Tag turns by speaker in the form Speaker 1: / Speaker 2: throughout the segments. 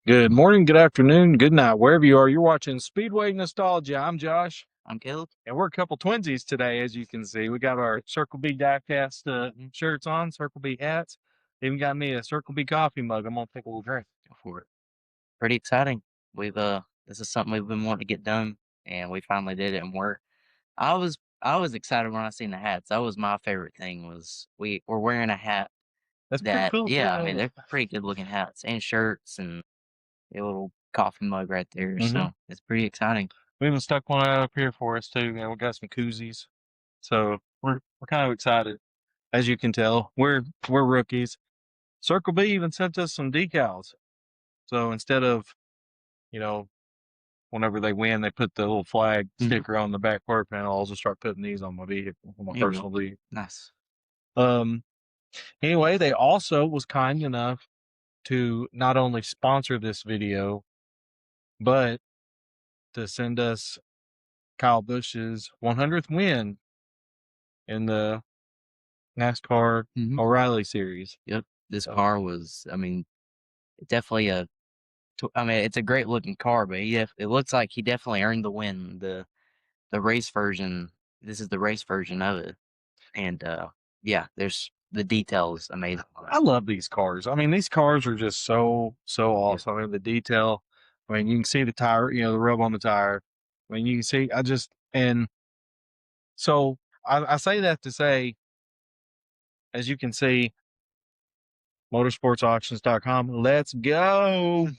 Speaker 1: Good morning, good afternoon, good night, wherever you are. You're watching Speedway Nostalgia. I'm Josh.
Speaker 2: I'm Caleb.
Speaker 1: And we're a couple twinsies today, as you can see. We got our Circle B diecast shirts on, Circle B hats. Even got me a Circle B coffee mug. I'm going to take a little drink.
Speaker 2: Go for it. Pretty exciting. This is something we've been wanting to get done, and we finally did it. And I was excited when I seen the hats. That was my favorite thing. Was we're wearing a hat
Speaker 1: That's pretty
Speaker 2: that,
Speaker 1: cool, too.
Speaker 2: yeah, I mean they're pretty good looking hats and shirts and a little coffee mug right there. So it's pretty exciting.
Speaker 1: We even stuck one out up here for us, too. And we got some koozies. So we're kind of excited. As you can tell, we're rookies. Circle B even sent us some decals. So instead of, you know, whenever they win, they put the little flag sticker on the back quarter panel. I'll just start putting these on my vehicle, on my personal vehicle.
Speaker 2: Nice.
Speaker 1: Anyway, they also was kind enough to not only sponsor this video, but to send us Kyle Busch's 100th win in the NASCAR O'Reilly series.
Speaker 2: Yep. This car was, I mean, definitely it's a great looking car, but it looks like he definitely earned the win. The race version. This is the race version of it, and yeah, there's the details amazing.
Speaker 1: I love these cars. I mean, these cars are just so awesome. I mean, the detail. I mean, you can see the tire, the rub on the tire. I mean, you can see. And so I say that to say, as you can see, motorsportsauctions.com. Let's go.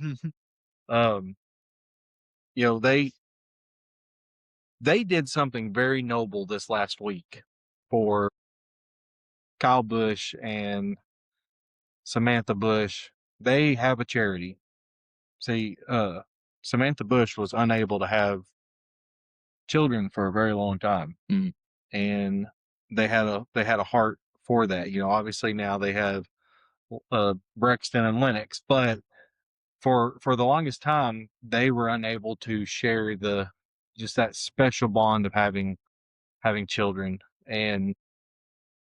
Speaker 1: They did something very noble this last week for Kyle Busch and Samantha Busch. They have a charity. See, Samantha Busch was unable to have children for a very long time, and they had a heart for that. Obviously now they have Brexton and Lennox, but for the longest time they were unable to share just that special bond of having children. And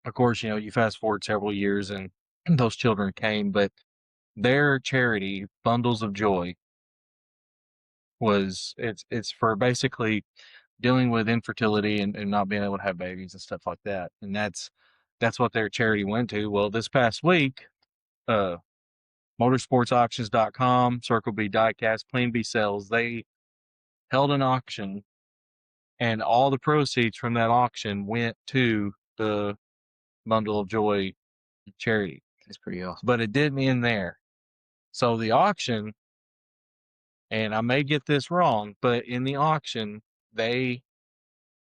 Speaker 1: of course, you fast forward several years and those children came, but their charity, Bundles of Joy, it's for basically dealing with infertility and not being able to have babies and stuff like that. And that's what their charity went to. Well, this past week, motorsportsauctions.com, Circle B Diecast, Clean B Sales, they held an auction, and all the proceeds from that auction went to the Bundle of Joy charity.
Speaker 2: That's pretty awesome.
Speaker 1: But it didn't end there. So the auction, and I may get this wrong, but in the auction, they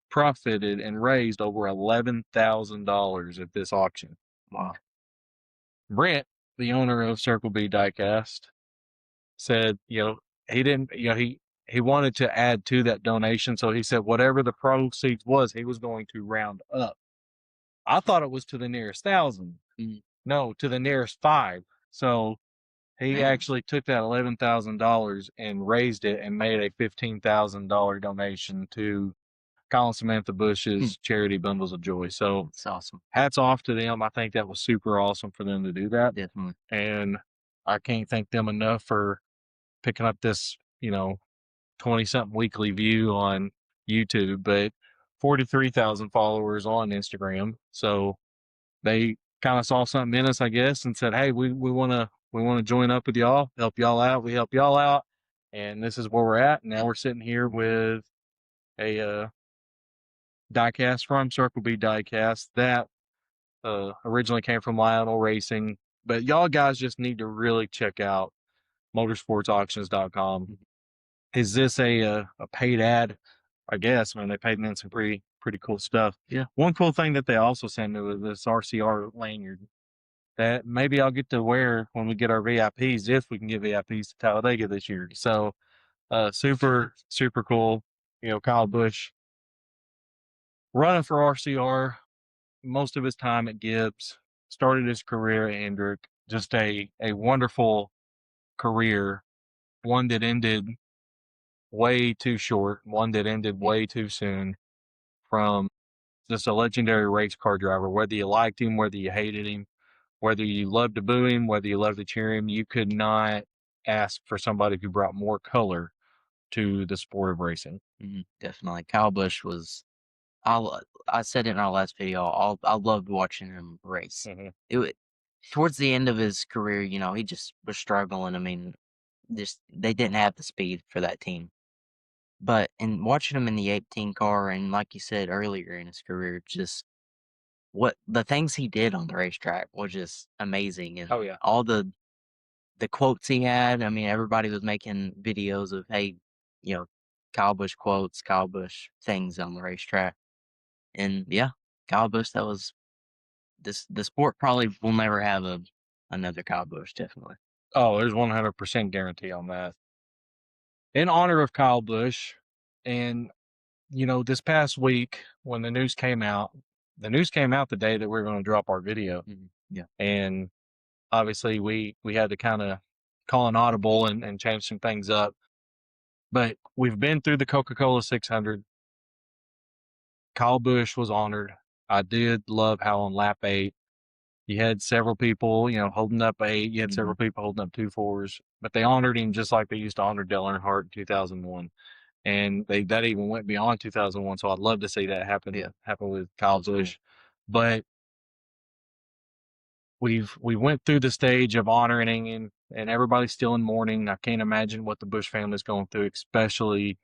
Speaker 1: profited and raised over $11,000 at this auction.
Speaker 2: Wow.
Speaker 1: Brent, the owner of Circle B Diecast, said, he didn't, he wanted to add to that donation. So he said whatever the proceeds was, he was going to round up. I thought it was to the nearest 1,000. No, to the nearest 5. So he actually took that $11,000 and raised it and made a $15,000 donation to Kyle and Samantha Busch's charity, Bundles of Joy. So
Speaker 2: it's awesome.
Speaker 1: Hats off to them. I think that was super awesome for them to do that.
Speaker 2: Definitely.
Speaker 1: And I can't thank them enough for picking up this, 20-something weekly view on YouTube, but 43,000 followers on Instagram. So they kind of saw something in us, I guess, and said, hey, we want to join up with y'all, help y'all out. We help y'all out. And this is where we're at. Now we're sitting here with a diecast from Circle B Diecast that originally came from Lionel Racing. But y'all guys just need to really check out motorsportsauctions.com. Is this a paid ad? I guess. I mean, they paid me in some pretty cool stuff.
Speaker 2: Yeah.
Speaker 1: One cool thing that they also sent me was this RCR lanyard that maybe I'll get to wear when we get our VIPs, if we can get VIPs to Talladega this year. So super cool. Kyle Busch running for RCR most of his time at Gibbs, started his career at Hendrick. Just a wonderful career, one that ended way too short, one that ended way too soon, from just a legendary race car driver. Whether you liked him, whether you hated him, whether you loved to boo him, whether you loved to cheer him, you could not ask for somebody who brought more color to the sport of racing.
Speaker 2: Definitely. Kyle Busch was, I said it in our last video, I loved watching him race. Towards the end of his career, he just was struggling. I mean, they didn't have the speed for that team. But in watching him in the 18 car, and like you said earlier in his career, just what the things he did on the racetrack was just amazing. And all the quotes he had, I mean, everybody was making videos of, hey, Kyle Busch quotes, Kyle Busch things on the racetrack. And yeah, Kyle Busch, that was the sport probably will never have another Kyle Busch, definitely.
Speaker 1: Oh, there's 100% guarantee on that. In honor of Kyle Busch, and this past week when the news came out the day that we were going to drop our video.
Speaker 2: Yeah.
Speaker 1: And obviously we had to kind of call an audible and change some things up. But we've been through the Coca-Cola 600. Kyle Busch was honored. I did love how on lap 8, you had several people, holding up 8. You had several people holding up 2 4s. But they honored him just like they used to honor Dale Earnhardt in 2001. And that even went beyond 2001. So I'd love to see that happen with Kyle Busch. But we went through the stage of honoring him, and everybody's still in mourning. I can't imagine what the Busch family's going through, especially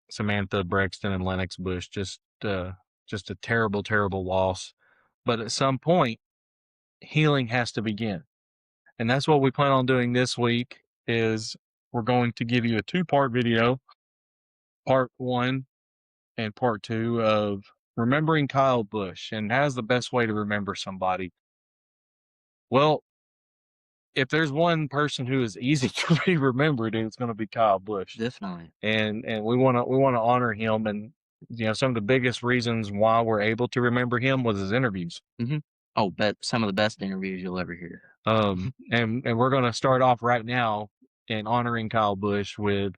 Speaker 1: Samantha, Braxton, and Lennox Busch. Just a terrible, terrible loss. But at some point, healing has to begin. And that's what we plan on doing this week. Is we're going to give you a 2-part video, part 1 and part 2 of remembering Kyle Busch. And how's the best way to remember somebody? Well, if there's one person who is easy to be remembered, it's going to be Kyle Busch.
Speaker 2: Definitely.
Speaker 1: And we want to honor him. And some of the biggest reasons why we're able to remember him was his interviews.
Speaker 2: Oh, but some of the best interviews you'll ever hear.
Speaker 1: And we're going to start off right now in honoring Kyle Busch with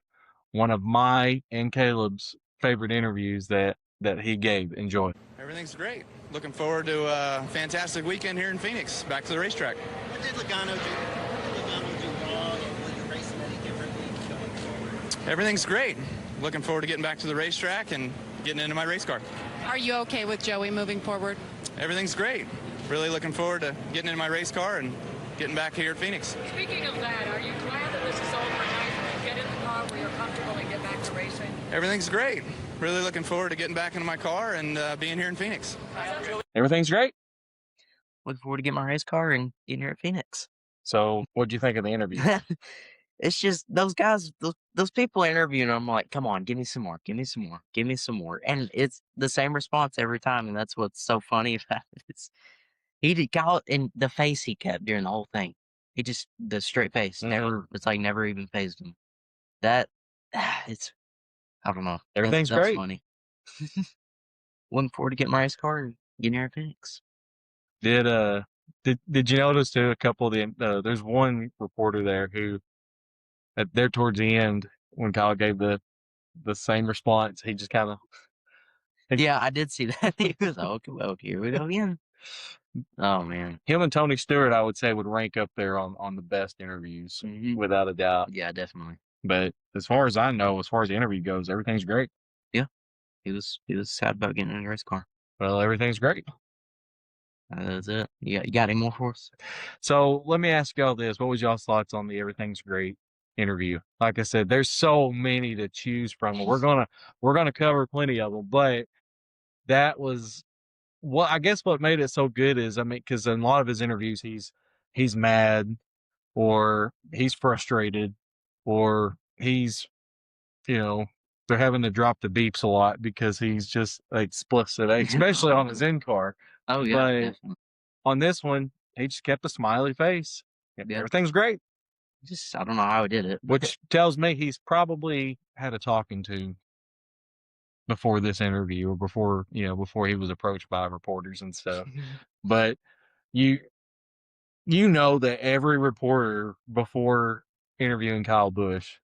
Speaker 1: one of my and Caleb's favorite interviews that he gave. Enjoy.
Speaker 3: Everything's great. Looking forward to a fantastic weekend here in Phoenix. Back to the racetrack.
Speaker 4: What did Logano do? What did Logano do wrong, and will you race him any differently going forward?
Speaker 3: Everything's great. Looking forward to getting back to the racetrack and getting into my race car.
Speaker 5: Are you okay with Joey moving forward?
Speaker 3: Everything's great. Really looking forward to getting into my race car and getting back here at Phoenix.
Speaker 6: Speaking of that, are you glad that this is over now? You can get in the car where you're comfortable and get back to racing?
Speaker 3: Everything's great. Really looking forward to getting back into my car and being here in Phoenix.
Speaker 1: Everything's great.
Speaker 2: Looking forward to getting my race car and getting here at Phoenix.
Speaker 1: So what'd you think of the interview?
Speaker 2: It's just those guys, those people interviewing, I'm like, come on, give me some more, give me some more, give me some more. And it's the same response every time. And that's what's so funny about it. He did Kyle, and the face he kept during the whole thing. He just, the straight face, it's like never even phased him. That, it's, I don't know.
Speaker 1: Everything's
Speaker 2: that's
Speaker 1: great.
Speaker 2: Funny. Looking forward to getting my race car and getting here at Phoenix.
Speaker 1: Did you notice too, a couple of the there's one reporter there who there towards the end when Kyle gave the same response, he just kind of
Speaker 2: yeah, I did see that. He was like, okay, here we go again. Oh man,
Speaker 1: him and Tony Stewart, I would say, would rank up there on the best interviews without a doubt.
Speaker 2: Yeah, definitely.
Speaker 1: But as far as I know, as far as the interview goes, everything's great.
Speaker 2: Yeah, he was sad about getting in a race car.
Speaker 1: Well, everything's great.
Speaker 2: That's it. You got any more for us?
Speaker 1: So let me ask y'all this: what was y'all's thoughts on the Everything's Great interview? Like I said, there's so many to choose from. We're gonna cover plenty of them, but that was I guess what made it so good is, I mean, because in a lot of his interviews, he's mad, or he's frustrated, or he's, they're having to drop the beeps a lot because he's just explicit, especially on his in-car.
Speaker 2: Oh, yeah.
Speaker 1: But
Speaker 2: Definitely.
Speaker 1: on this one, he just kept a smiley face.
Speaker 2: Yeah.
Speaker 1: Everything's great.
Speaker 2: I don't know how he did it.
Speaker 1: Which tells me he's probably had a talking to before this interview, or before he was approached by reporters and stuff. But you know that every reporter before interviewing Kyle Busch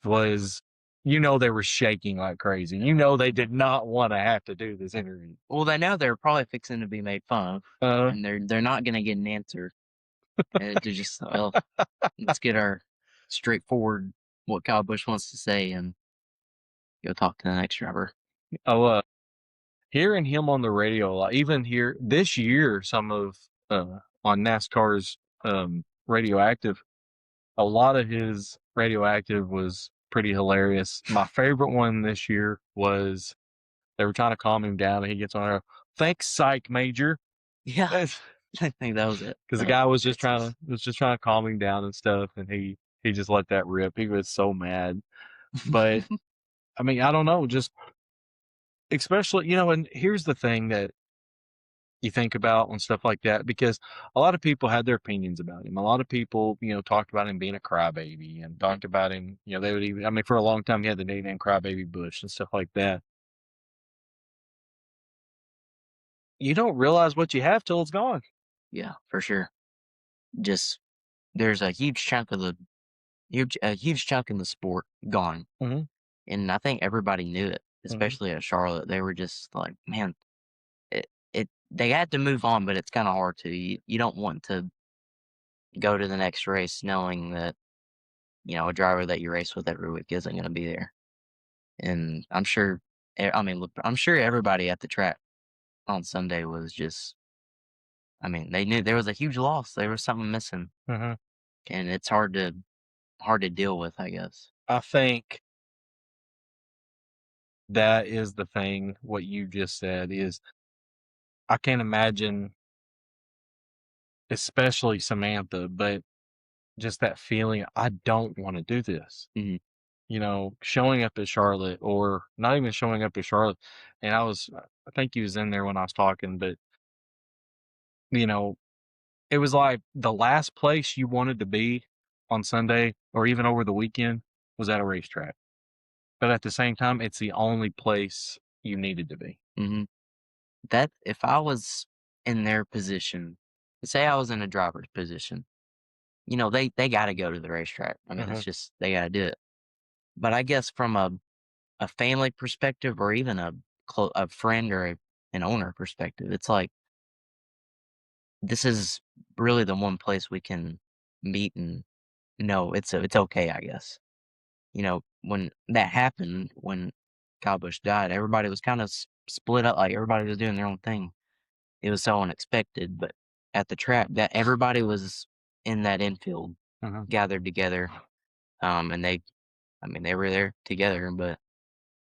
Speaker 1: was, they were shaking like crazy. They did not want to have to do this interview.
Speaker 2: Well, they know they're probably fixing to be made fun of, and they're not going to get an answer. And they're just, well, let's get our straightforward what Kyle Busch wants to say and go talk to the next driver.
Speaker 1: Oh, hearing him on the radio a lot, even here this year, some of on NASCAR's Radioactive, a lot of his Radioactive was pretty hilarious. My favorite one this year was they were trying to calm him down, and he gets on there, "Thanks, psych major."
Speaker 2: Yeah, I think that was it.
Speaker 1: Because the guy was just trying to calm him down and stuff, and he just let that rip. He was so mad, but I mean, I don't know, just especially, and here's the thing that you think about on stuff like that, because a lot of people had their opinions about him. A lot of people, talked about him being a crybaby and talked about him, they would even, I mean, for a long time, he had the nickname Crybaby Bush and stuff like that. You don't realize what you have till it's gone.
Speaker 2: Yeah, for sure. Just there's a huge chunk of a huge chunk in the sport gone, and I think everybody knew it, especially at Charlotte. They were just like, man, they had to move on, but it's kind of hard to. You don't want to go to the next race knowing that a driver that you race with every week isn't going to be there, and I'm sure. I mean, look, I'm sure everybody at the track on Sunday was just. I mean, they knew there was a huge loss. There was something missing, and it's hard to deal with, I guess.
Speaker 1: I think that is the thing. What you just said is, I can't imagine, especially Samantha, but just that feeling, I don't want to do this. Showing up at Charlotte, or not even showing up at Charlotte. And I think he was in there when I was talking, but it was like the last place you wanted to be on Sunday or even over the weekend was at a racetrack. But at the same time, it's the only place you needed to be.
Speaker 2: That if I was in their position, say I was in a driver's position, they got to go to the racetrack. I mean, it's just they got to do it. But I guess from a family perspective, or even a friend or an owner perspective, it's like this is really the one place we can meet and know it's okay, I guess. When that happened, when Kyle Busch died, everybody was kind of split up. Like everybody was doing their own thing. It was so unexpected, but at the track, that everybody was in that infield, gathered together, and they were there together. But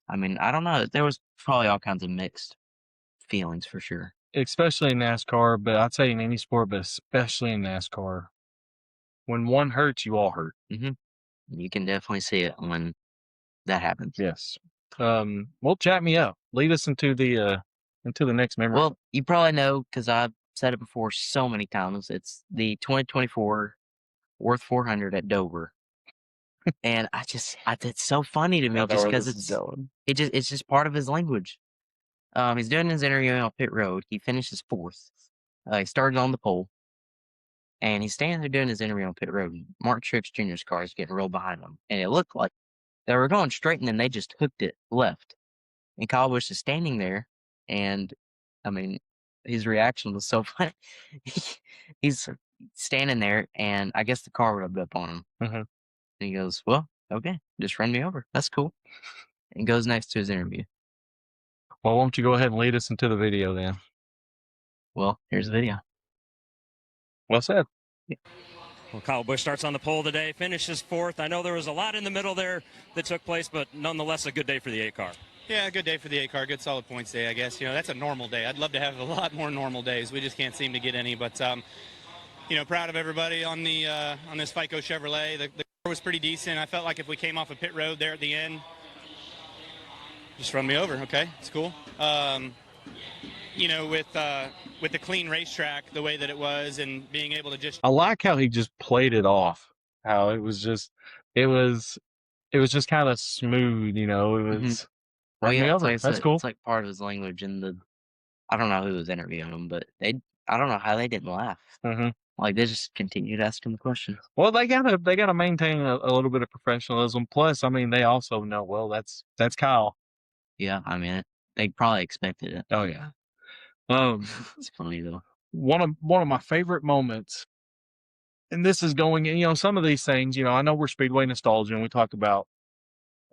Speaker 2: I mean, I don't know. There was probably all kinds of mixed feelings for sure.
Speaker 1: Especially in NASCAR, but I'd say in any sport, but especially in NASCAR. When one hurts, you all hurt.
Speaker 2: You can definitely see it when that happens.
Speaker 1: Yes. Well, chat me up. Lead us into the next memory.
Speaker 2: Well, you probably know because I've said it before so many times. It's the 2024 Worth 400 at Dover, and it's so funny to me just because it's just part of his language. He's doing his interview on pit road. He finishes fourth. He started on the pole, and he's standing there doing his interview on pit road. Mark Truex Jr.'s car is getting rolled behind him, and it looked like they were going straight, and then they just hooked it left. And Kyle Busch is standing there, and I mean, his reaction was so funny. He's standing there, and I guess the car rubbed up on him. And he goes, "Well, okay, just run me over. That's cool." And goes next to his interview.
Speaker 1: Well, why don't you go ahead and lead us into the video then?
Speaker 2: Well, here's the video.
Speaker 1: Well said.
Speaker 2: Yeah.
Speaker 7: Well, Kyle Busch starts on the pole today, finishes fourth. I know there was a lot in the middle there that took place, but nonetheless a good day for the 8 car.
Speaker 3: Yeah, a good day for the 8 car. Good solid points day, I guess. That's a normal day. I'd love to have a lot more normal days. We just can't seem to get any. But, proud of everybody on this FICO Chevrolet. The car was pretty decent. I felt like if we came off a pit road there at the end, just run me over, okay? It's cool. With the clean racetrack, the way that it was, and being able to just...
Speaker 1: I like how he just played it off. How it was just kind of smooth, it was...
Speaker 2: Well, yeah,
Speaker 1: That's cool.
Speaker 2: It's like part of his language, and I don't know who was interviewing him, but I don't know how they didn't laugh. Like they just continued asking the questions.
Speaker 1: Well, they gotta maintain a little bit of professionalism. Plus, I mean, they also know, well, that's Kyle.
Speaker 2: Yeah, I mean, they probably expected it.
Speaker 1: Oh yeah.
Speaker 2: It's funny though.
Speaker 1: One of my favorite moments and this is going, you know, some of these things, you know, I know we're Speedway Nostalgia and we talk about,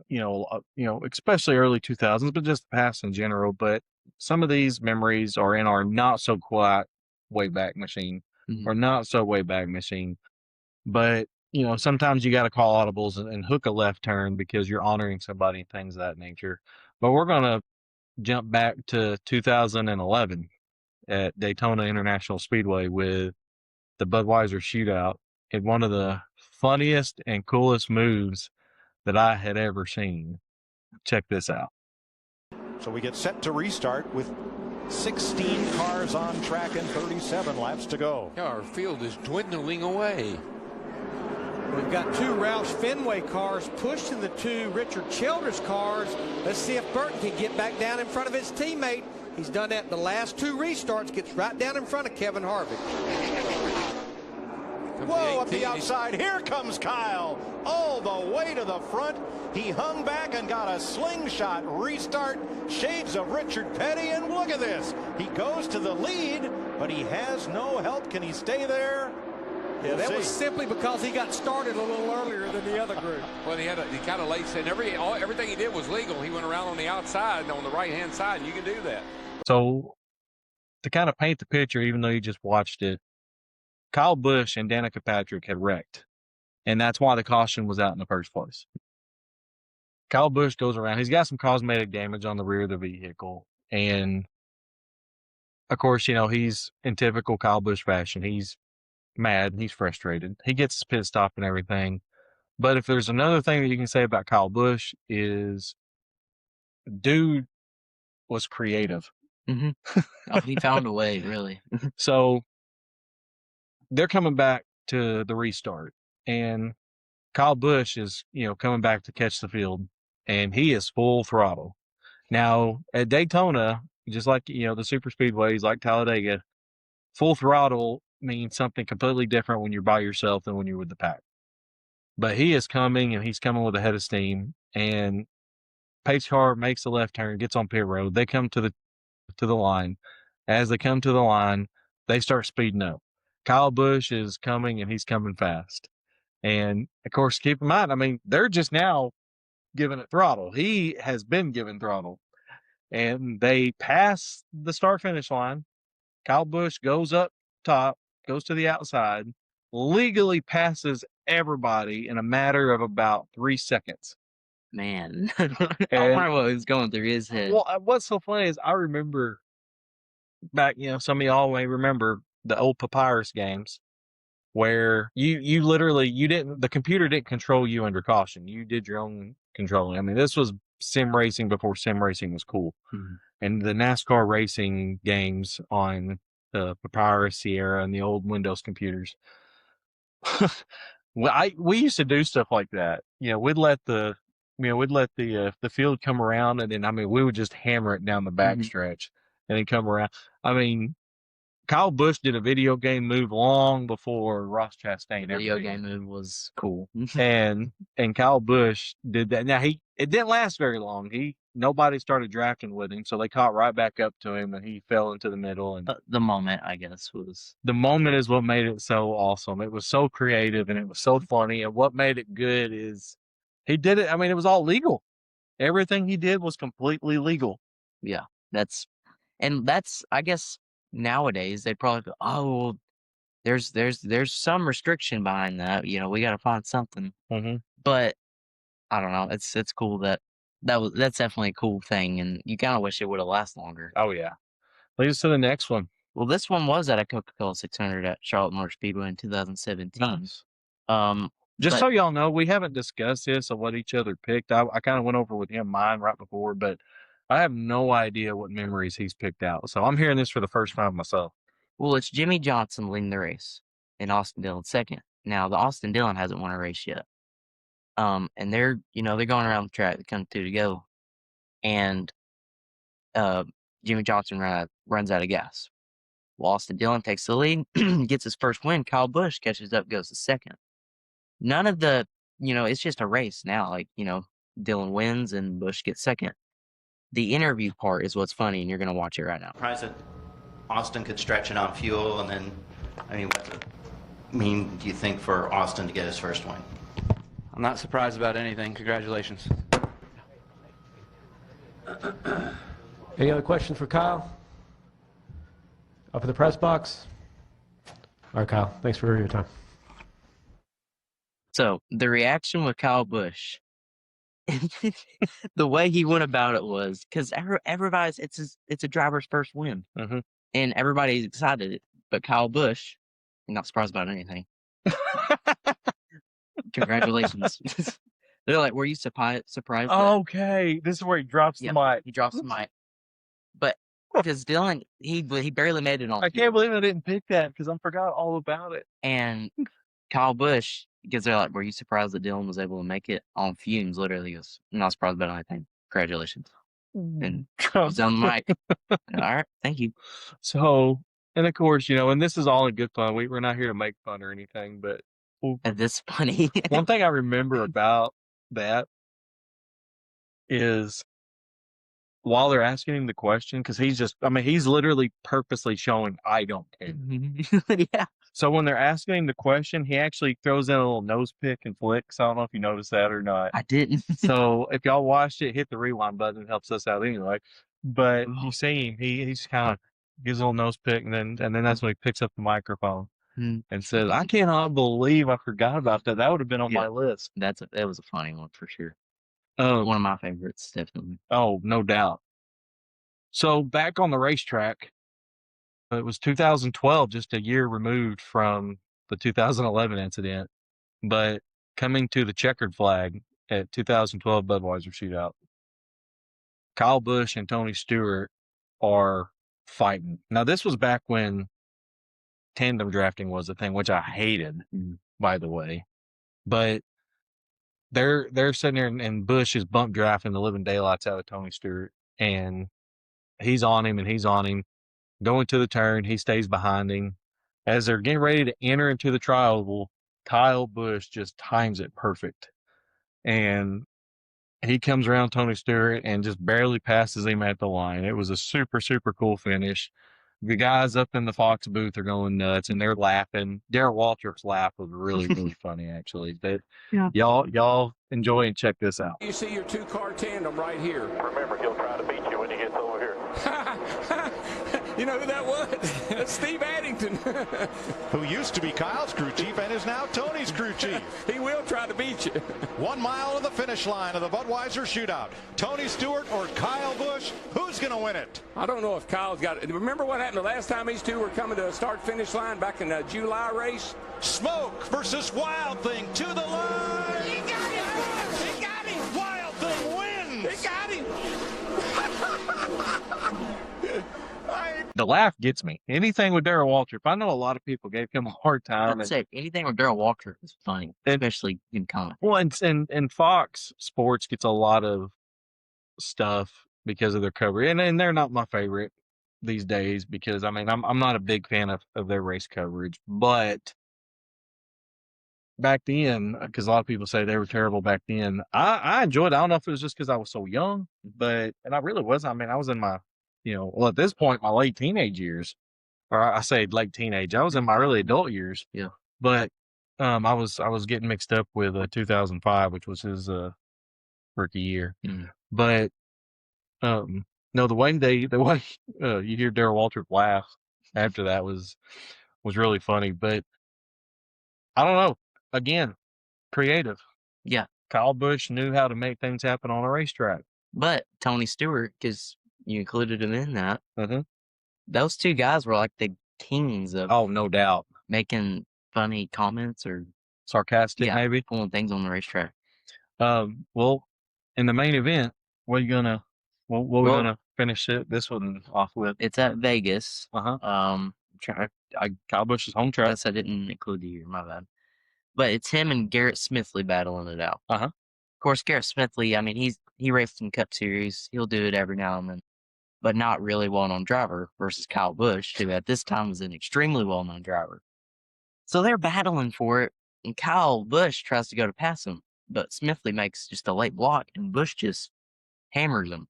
Speaker 1: you know, especially early 2000s, but just the past in general. But some of these memories are in our not so quiet way back machine or not so way back machine. But, you know, sometimes you got to call audibles and hook a left turn because you're honoring somebody and things of that nature. But we're going to jump back to 2011 at Daytona International Speedway with the Budweiser shootout and one of the funniest and coolest moves that I had ever seen. Check this out.
Speaker 8: So we get set to restart with 16 cars on track and 37 laps to go.
Speaker 9: Yeah, our field is dwindling away.
Speaker 4: We've got 2 Roush Fenway cars pushing the 2 Richard Childress cars. Let's see if Burton can get back down in front of his teammate. He's done that the last 2 restarts, gets right down in front of Kevin Harvick.
Speaker 8: Whoa, up the outside. Here comes Kyle. All the way to the front. He hung back and got a slingshot restart. Shades of Richard Petty, and look at this. He goes to the lead, but he has no help. Can he stay there?
Speaker 4: Yeah, that was simply because he got started a little earlier than the other group.
Speaker 9: Well, he kind of late said everything he did was legal. He went around on the outside, on the right-hand side, and you can do that.
Speaker 1: So to kind of paint the picture, even though you just watched it, Kyle Busch and Danica Patrick had wrecked, and that's why the caution was out in the first place. Kyle Busch goes around. He's got some cosmetic damage on the rear of the vehicle, and of course, you know, he's in typical Kyle Busch fashion. He's mad and he's frustrated. He gets his pit stop and everything. But if there's another thing that you can say about Kyle Busch is dude was creative.
Speaker 2: Oh, he found a way, really.
Speaker 1: So they're coming back to the restart, and Kyle Busch is, you know, coming back to catch the field, and he is full throttle. Now at Daytona, just like, you know, the super speedways like Talladega, full throttle means something completely different when you're by yourself than when you're with the pack. But he is coming, and he's coming with a head of steam, and pace car makes the left turn, gets on pit road. They come to the line. As they come to the line, they start speeding up. Kyle Busch is coming, and he's coming fast. And of course, keep in mind, I mean, they're just now giving it throttle. He has been given throttle, and they pass the start finish line. Kyle Busch goes up top, goes to the outside, legally passes everybody in a matter of about 3 seconds.
Speaker 2: Man, I wonder what was going through his head.
Speaker 1: Well, what's so funny is I remember back, you know, some of y'all may remember the old Papyrus games where you literally, the computer didn't control you under caution. You did your own controlling. I mean, this was sim racing before sim racing was cool. And the NASCAR racing games on the Papyrus, Sierra, and the old Windows computers. We used to do stuff like that. You know, we'd let the field come around, and then, I mean, we would just hammer it down the backstretch and then come around. I mean, Kyle Busch did a video game move long before Ross Chastain.
Speaker 2: Video game move was cool.
Speaker 1: and Kyle Busch did that. Now it didn't last very long. Nobody started drafting with him, so they caught right back up to him, and he fell into the middle. And
Speaker 2: the moment, I guess, was
Speaker 1: the moment is what made it so awesome. It was so creative and it was so funny. And what made it good is he did it. I mean, it was all legal. Everything he did was completely legal.
Speaker 2: Yeah, that's I guess nowadays they'd probably go, oh, well, there's some restriction behind that. You know, we got to find something. But I don't know. It's cool that's definitely a cool thing, and you kind of wish it would have lasted longer.
Speaker 1: Oh yeah. Lead us to the next one.
Speaker 2: Well, this one was at a Coca-Cola 600 at Charlotte Motor Speedway in 2017.
Speaker 1: Nice. Just so y'all know, we haven't discussed this or what each other picked. I kind of went over with him mine right before, but I have no idea what memories he's picked out. So I'm hearing this for the first time myself.
Speaker 2: Well, it's Jimmy Johnson leading the race and Austin Dillon second. Now, the Austin Dillon hasn't won a race yet. And they're going around the track. They come two to go. And Jimmy Johnson runs out of gas. Well, Austin Dillon takes the lead, gets his first win. Kyle Busch catches up, goes to second. None of the, it's just a race now. Like, Dillon wins and Busch gets second. The interview part is what's funny, and you're going to watch it right now.
Speaker 10: Surprised that Austin could stretch it on fuel, and then, mean, do you think, for Austin to get his first win?
Speaker 11: I'm not surprised about anything. Congratulations.
Speaker 12: Any other questions for Kyle? Up in the press box? All right, Kyle, thanks for your time.
Speaker 2: So the reaction with Kyle Busch, the way he went about it was because everybody's it's a driver's first win, and everybody's excited. But Kyle Busch, not surprised about anything. Congratulations. They're like, were you surprised?
Speaker 1: Okay, this is where he drops the mic.
Speaker 2: He drops the mic. But because Dylan, he barely made it on.
Speaker 1: I can't believe I didn't pick that because I forgot all about it.
Speaker 2: And Kyle Busch, because they're like, were you surprised that Dylan was able to make it on fumes? Literally, he goes, I'm not surprised about anything. Congratulations. And he's on the mic. All right, thank you.
Speaker 1: So, and of course, and this is all in good fun. We're not here to make fun or anything, but
Speaker 2: this funny.
Speaker 1: one thing I remember about that is while they're asking him the question, because he's literally purposely showing I don't care.
Speaker 2: Yeah.
Speaker 1: So when they're asking him the question, he actually throws in a little nose pick and flicks. I don't know if you noticed that or not.
Speaker 2: I didn't.
Speaker 1: So if y'all watched it, hit the rewind button. It helps us out anyway. But you see him, he's kind of gives a little nose pick, and then that's when he picks up the microphone and says, "I cannot believe I forgot about that. That would have been on my list."
Speaker 2: That was a funny one for sure. One of my favorites, definitely.
Speaker 1: Oh, no doubt. So back on the racetrack, it was 2012, just a year removed from the 2011 incident, but coming to the checkered flag at 2012 Budweiser Shootout, Kyle Busch and Tony Stewart are fighting. Now, this was back when tandem drafting was a thing, which I hated, by the way. But they're sitting there, and Busch is bump drafting the living daylights out of Tony Stewart, and he's on him, going to the turn. He stays behind him. As they're getting ready to enter into the trial, Kyle Busch just times it perfect. And he comes around Tony Stewart and just barely passes him at the line. It was a super, super cool finish. The guys up in the Fox booth are going nuts, and they're laughing. Darrell Waltrip's laugh was really, really funny, actually. But y'all enjoy and check this out.
Speaker 13: You see your two-car tandem right here.
Speaker 8: Remember, he'll try to beat you when he gets over here.
Speaker 13: You know who that was? That's Steve Addington.
Speaker 8: Who used to be Kyle's crew chief and is now Tony's crew chief.
Speaker 13: He will try to beat you.
Speaker 8: 1 mile to the finish line of the Budweiser Shootout. Tony Stewart or Kyle Busch, who's going to win it?
Speaker 13: I don't know if Kyle's got it. Remember what happened the last time these two were coming to a start-finish line back in the July race?
Speaker 8: Smoke versus Wild Thing to the line.
Speaker 13: He got him. He got him.
Speaker 8: Wild Thing wins.
Speaker 13: He got him.
Speaker 1: The laugh gets me. Anything with Darrell Waltrip. I know a lot of people gave him a hard time.
Speaker 2: I'd say anything with Darrell Waltrip is funny, especially in comics.
Speaker 1: Well, and Fox Sports gets a lot of stuff because of their coverage, and they're not my favorite these days because I'm not a big fan of their race coverage. But back then, because a lot of people say they were terrible back then, I enjoyed it. I don't know if it was just because I was so young, and I really was. I was in my at this point, my late teenage years, or I say late teenage, I was in my early adult years.
Speaker 2: Yeah.
Speaker 1: But I was getting mixed up with 2005, which was his rookie year. But no, the way you hear Darrell Waltrip laugh after that was really funny. But I don't know. Again, creative.
Speaker 2: Yeah.
Speaker 1: Kyle Busch knew how to make things happen on a racetrack.
Speaker 2: But Tony Stewart, because you included him in that. Those two guys were like the kings of.
Speaker 1: Oh, no doubt.
Speaker 2: Making funny comments or
Speaker 1: sarcastic, maybe
Speaker 2: pulling things on the racetrack.
Speaker 1: Well, in the main event, what are you gonna? What we're gonna finish this one off with?
Speaker 2: It's at Vegas.
Speaker 1: Kyle Busch's home track.
Speaker 2: Yes, I didn't include the year. My bad. But it's him and Garrett Smithley battling it out. Of course, Garrett Smithley. He raced in Cup Series. He'll do it every now and then. But not really well-known driver versus Kyle Busch, who at this time was an extremely well-known driver. So they're battling for it, and Kyle Busch tries to go to pass him, but Smithley makes just a late block, and Busch just hammers him.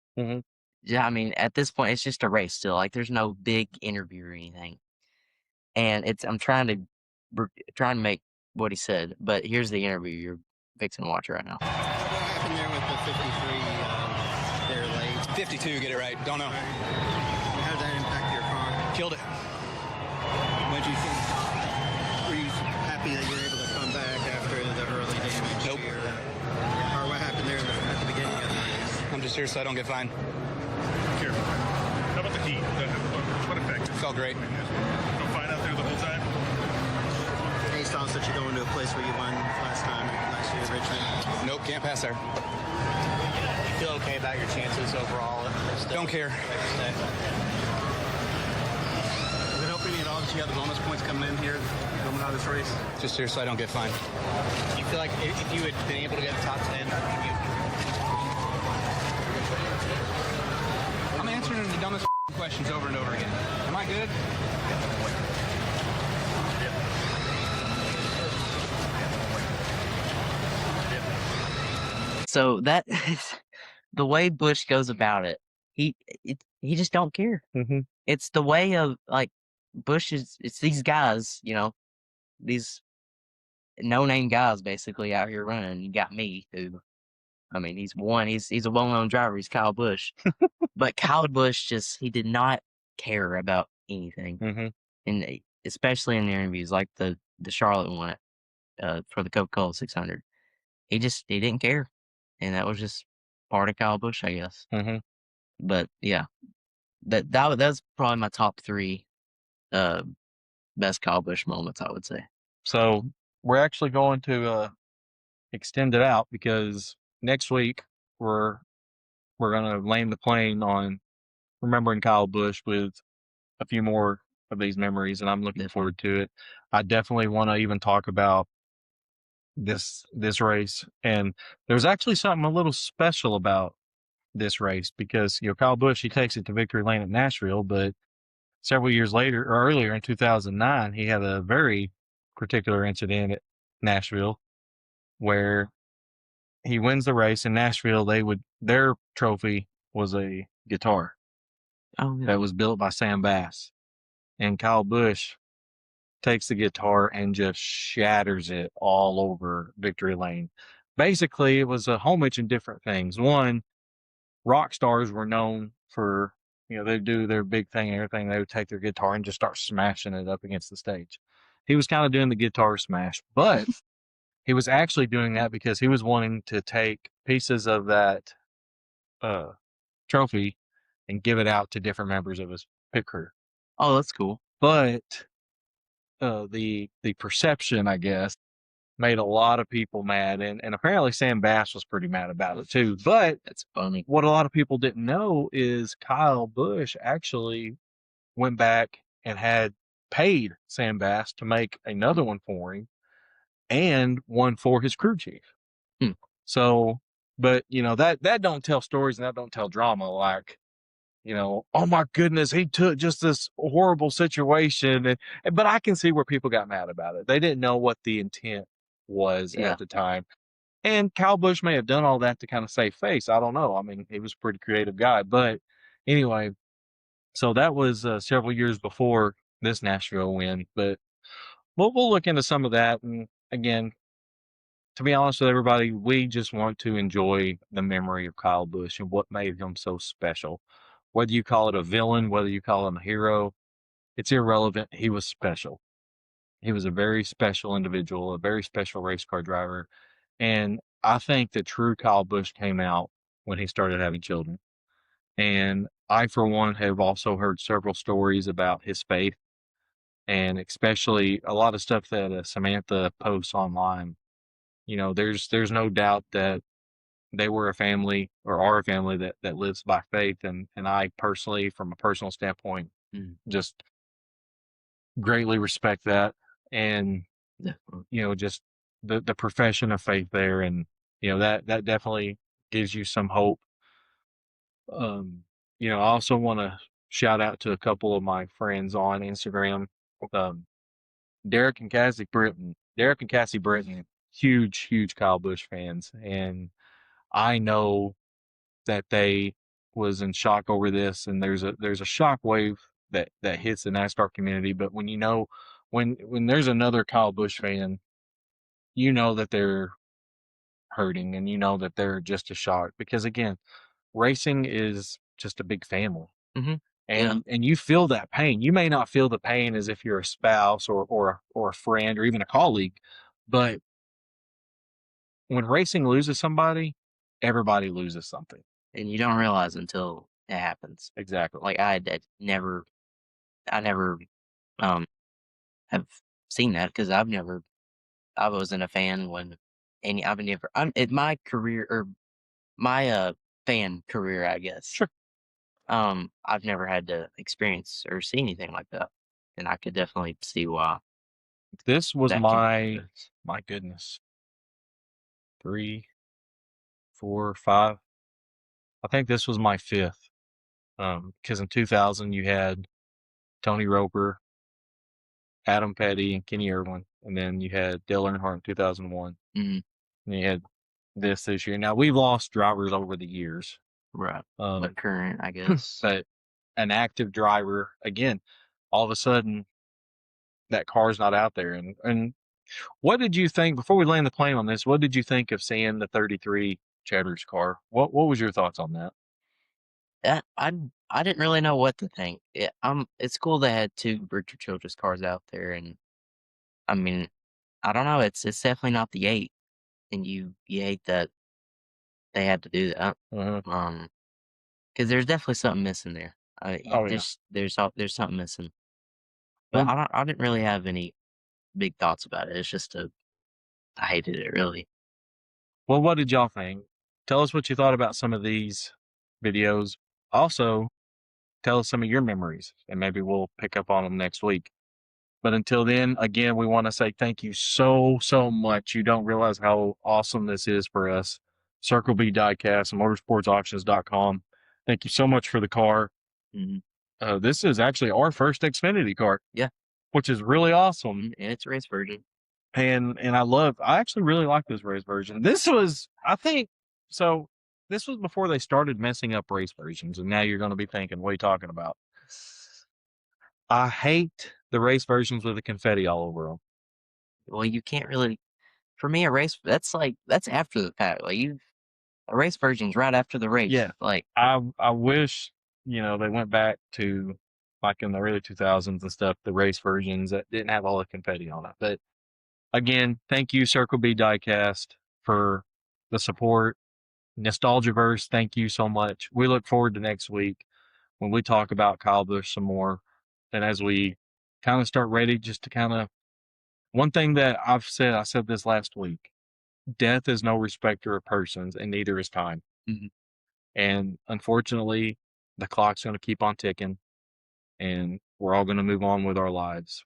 Speaker 2: Yeah, at this point, it's just a race still. Like, there's no big interview or anything. And I'm trying to trying to make what he said, but here's the interview you're fixing to watch right now.
Speaker 3: What happened there with the 53 there late? 52, get it right. Don't know. How did that impact your car? Killed it. What did you think? Were you happy that you were able to come back after the early damage? Nope. Or what happened there at the beginning of the race? I'm just here so I don't get fined.
Speaker 14: Careful. How about the heat? What effect?
Speaker 3: Felt great.
Speaker 14: No fine out there the whole time?
Speaker 3: Based on that you're going to a place where you won last year at Richmond? Nope, can't pass there. You feel okay about your chances overall? Don't care. Does it help any at all that you have the bonus points coming in here, coming out of this race? Just here so I don't get fined. Do you feel like if you had been able to get the top 10, I'm answering the dumbest questions over and over again. Am I good?
Speaker 2: So that the way Busch goes about it, he just don't care.
Speaker 1: Mm-hmm.
Speaker 2: It's the way of like Busch it's these guys, these no-name guys basically out here running. You got me, who, I mean, he's a well-known driver. He's Kyle Busch, but Kyle Busch he did not care about anything,
Speaker 1: Mm-hmm.
Speaker 2: and especially in the interviews, like the Charlotte one for the Coca-Cola 600. He didn't care, and that was just part of Kyle Busch, I guess.
Speaker 1: Mm-hmm.
Speaker 2: But yeah, that was probably my top 3 best Kyle Busch moments, I would say.
Speaker 1: So we're actually going to extend it out because next week we're going to land the plane on remembering Kyle Busch with a few more of these memories, and I'm looking forward to it. I definitely want to even talk about this race, and there's actually something a little special about this race because Kyle Busch, he takes it to victory lane at Nashville, but several years later or earlier in 2009 he had a very particular incident at Nashville where he wins the race. In Nashville, their trophy was a guitar that was built by Sam Bass, and Kyle Busch takes the guitar and just shatters it all over victory lane. Basically, it was a homage in different things. One, rock stars were known for, they do their big thing and everything. They would take their guitar and just start smashing it up against the stage. He was kind of doing the guitar smash, but he was actually doing that because he was wanting to take pieces of that trophy and give it out to different members of his pit crew.
Speaker 2: Oh, that's cool.
Speaker 1: But the perception, I guess, made a lot of people mad, and apparently Sam Bass was pretty mad about it too. But
Speaker 2: that's funny.
Speaker 1: What a lot of people didn't know is Kyle Busch actually went back and had paid Sam Bass to make another one for him and one for his crew chief. So, but that don't tell stories and that don't tell drama. Like, oh my goodness, he took just this horrible situation, but I can see where people got mad about it. They didn't know what the intent was at the time. And Kyle Busch may have done all that to kind of save face. I don't know. I mean, he was a pretty creative guy. But anyway, so that was several years before this Nashville win. But we'll look into some of that. And again, to be honest with everybody, we just want to enjoy the memory of Kyle Busch and what made him so special. Whether you call it a villain, whether you call him a hero, it's irrelevant. He was special. He was a very special individual, a very special race car driver. And I think the true Kyle Busch came out when he started having children. And I, for one, have also heard several stories about his faith, and especially a lot of stuff that Samantha posts online. There's no doubt that they were a family or are a family that lives by faith. And I personally, from a personal standpoint, just greatly respect that. And, just the profession of faith there. And, that definitely gives you some hope. I also want to shout out to a couple of my friends on Instagram, Derek and Cassie Britton. Derek and Cassie Britton, huge Kyle Busch fans. And I know that they was in shock over this, and there's a shock wave that hits the NASCAR community. But when you know when there's another Kyle Busch fan, you know that they're hurting and you know that they're just as shocked because again, racing is just a big family.
Speaker 2: Mm-hmm.
Speaker 1: And you feel that pain. You may not feel the pain as if you're a spouse or a friend or even a colleague, but when racing loses somebody, everybody loses something.
Speaker 2: And you don't realize until it happens.
Speaker 1: Exactly.
Speaker 2: Like I never have seen that because I wasn't a fan when in my career or my fan career, I guess.
Speaker 1: Sure.
Speaker 2: I've never had to experience or see anything like that, and I could definitely see why.
Speaker 1: This was
Speaker 2: that
Speaker 1: my goodness, 3, 4, 5. I think this was my 5th. Because in 2000 you had Tony Roper, Adam Petty, and Kenny Irwin, and then you had Dale Earnhardt in 2001.
Speaker 2: Mm-hmm.
Speaker 1: And you had this year. Now we've lost drivers over the years,
Speaker 2: Right? But current, I guess.
Speaker 1: but an active driver again, all of a sudden that car's not out there. And what did you think before we land the plane on this? What did you think of seeing the 33 Cheddar's car? What was your thoughts on that?
Speaker 2: I didn't really know what to think. It's cool they had 2 Richard Childress cars out there, and I mean, I don't know. It's definitely not the 8, and you hate that they had to do that. Because there's definitely something missing there. There's something missing. But I didn't really have any big thoughts about it. It's just I hated it really.
Speaker 1: Well, what did y'all think? Tell us what you thought about some of these videos. Also, tell us some of your memories, and maybe we'll pick up on them next week. But until then, again, we want to say thank you so much. You don't realize how awesome this is for us. Circle B Diecast and motorsportsauctions.com. Thank you so much for the car.
Speaker 2: Mm-hmm.
Speaker 1: This is actually our first Xfinity car.
Speaker 2: Yeah.
Speaker 1: Which is really awesome.
Speaker 2: And it's a race version.
Speaker 1: And I actually really like this race version. This was before they started messing up race versions, and now you're going to be thinking, what are you talking about? I hate the race versions with the confetti all over them.
Speaker 2: Well, you can't really. For me, a race that's after the fact. Like a race version's right after the race.
Speaker 1: Yeah.
Speaker 2: Like
Speaker 1: I wish they went back to like in the early 2000s and stuff, the race versions that didn't have all the confetti on it. But again, thank you, Circle B Diecast, for the support. Nostalgiaverse, thank you so much. We look forward to next week when we talk about Kyle Busch some more. And as we kind of start ready, just to kind of, one thing that I said this last week, death is no respecter of persons, and neither is time.
Speaker 2: Mm-hmm.
Speaker 1: And unfortunately, the clock's going to keep on ticking, and we're all going to move on with our lives.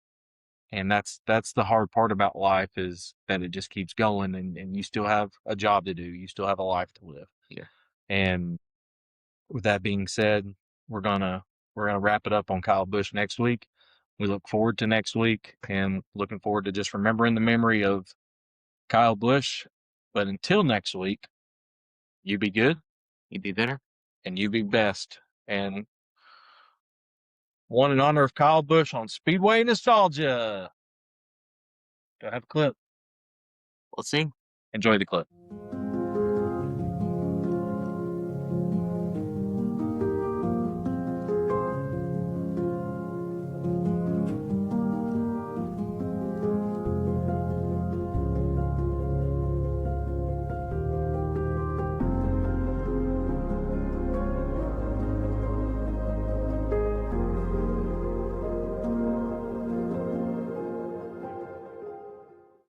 Speaker 1: And that's the hard part about life, is that it just keeps going, and you still have a job to do. You still have a life to live.
Speaker 2: Yeah.
Speaker 1: And with that being said, we're gonna wrap it up on Kyle Busch next week. We look forward to next week, and looking forward to just remembering the memory of Kyle Busch. But until next week, you be good,
Speaker 2: you be better,
Speaker 1: and you be best. And one in honor of Kyle Busch on Speedway Nostalgia. Do I have a clip?
Speaker 2: Let's see.
Speaker 1: Enjoy the clip.